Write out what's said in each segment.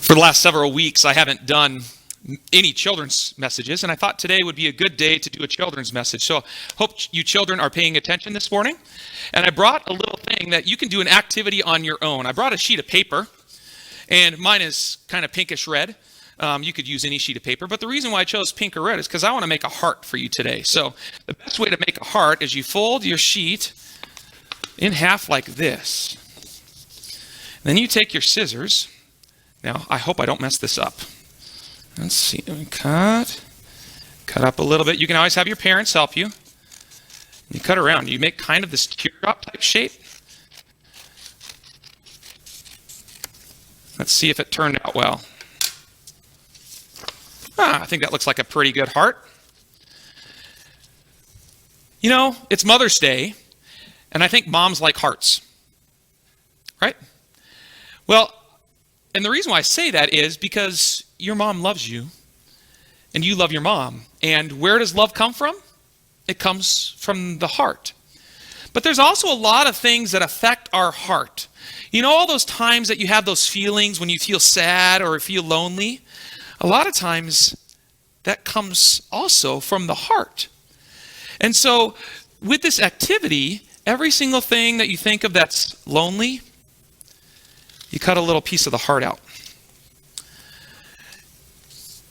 For the last several weeks, I haven't done any children's messages, and I thought today would be a good day to do a children's message. So hope you children are paying attention this morning. And I brought a little thing that you can do an activity on your own. I brought a sheet of paper, and mine is kind of pinkish red. You could use any sheet of paper, but the reason why I chose pink or red is because I want to make a heart for you today. So the best way to make a heart is you fold your sheet in half like this. Then you take your scissors. Now, I hope I don't mess this up. Let's see. Cut up a little bit. You can always have your parents help you. You cut around. You make kind of this teardrop type shape. Let's see if it turned out well. I think that looks like a pretty good heart. You know, it's Mother's Day, and I think moms like hearts, right? Well, and the reason why I say that is because your mom loves you, and you love your mom. And where does love come from? It comes from the heart. But there's also a lot of things that affect our heart. You know, all those times that you have those feelings when you feel sad or feel lonely? A lot of times that comes also from the heart. And so with this activity, every single thing that you think of that's lonely, you cut a little piece of the heart out.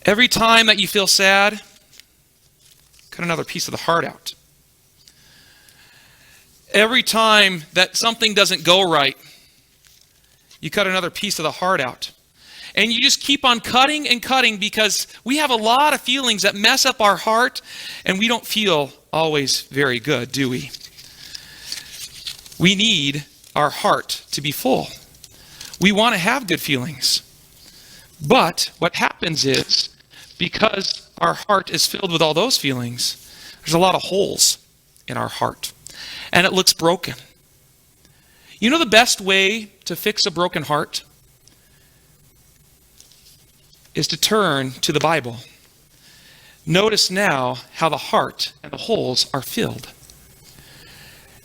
Every time that you feel sad, cut another piece of the heart out. Every time that something doesn't go right, you cut another piece of the heart out. And you just keep on cutting and cutting because we have a lot of feelings that mess up our heart, and we don't feel always very good, do we? We need our heart to be full. We want to have good feelings. But what happens is, because our heart is filled with all those feelings, there's a lot of holes in our heart. And it looks broken. You know the best way to fix a broken heart? Is to turn to the Bible. Notice now how the heart and the holes are filled.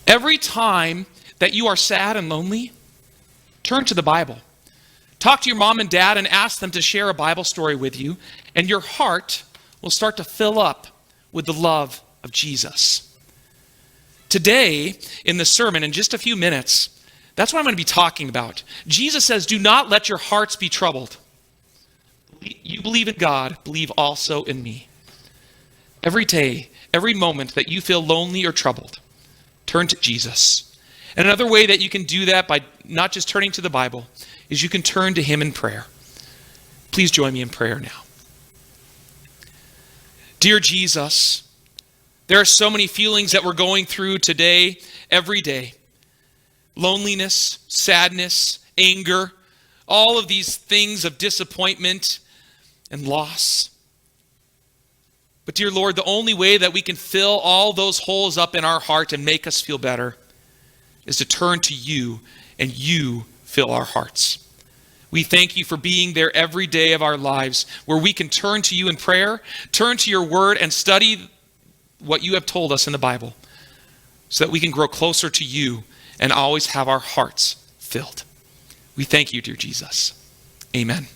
Every time that you are sad and lonely, turn to the Bible. Talk to your mom and dad and ask them to share a Bible story with you, and your heart will start to fill up with the love of Jesus. Today, in the sermon, in just a few minutes, that's what I'm going to be talking about. Jesus says, do not let your hearts be troubled. You believe in God, believe also in me. Every day, every moment that you feel lonely or troubled, turn to Jesus. And another way that you can do that by not just turning to the Bible is you can turn to him in prayer. Please join me in prayer now. Dear Jesus, there are so many feelings that we're going through today, every day. Loneliness, sadness, anger, all of these things of disappointment and loss. But dear Lord, the only way that we can fill all those holes up in our heart and make us feel better is to turn to you, and you fill our hearts. We thank you for being there every day of our lives where we can turn to you in prayer, turn to your word, and study what you have told us in the Bible so that we can grow closer to you and always have our hearts filled. We thank you, dear Jesus. Amen.